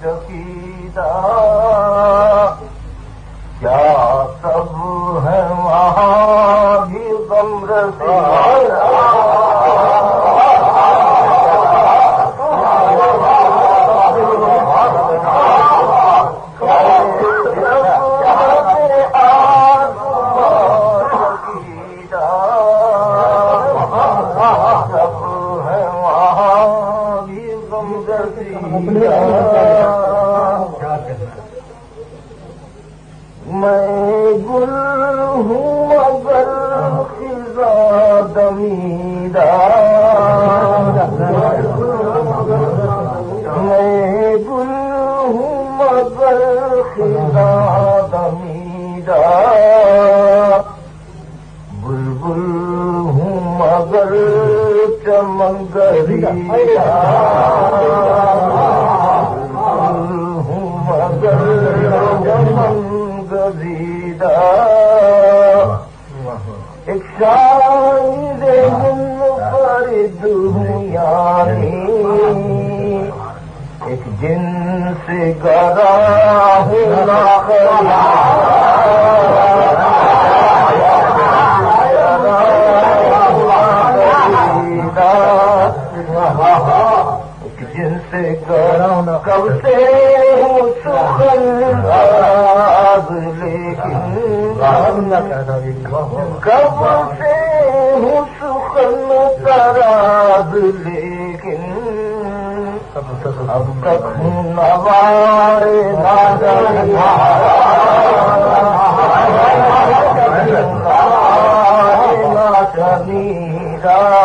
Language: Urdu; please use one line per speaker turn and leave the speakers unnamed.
چکیدہ کیا سب ہے وہاں بھی غم رسیدہ میں گل ہوں مگر خزاں دمیدہ میں گل ہوں مگر خزاں دمیدہ بلبل ہوں مگر چمن گریدہ ایک شاعر منفرد ہوں یعنی ایک جن سے گرا ہوں جن سے گرا کب سے ہوں سخن لیکن کب سے ہوں سخن تراز لیکن اب تک ہوں نوارے ناچنیدہ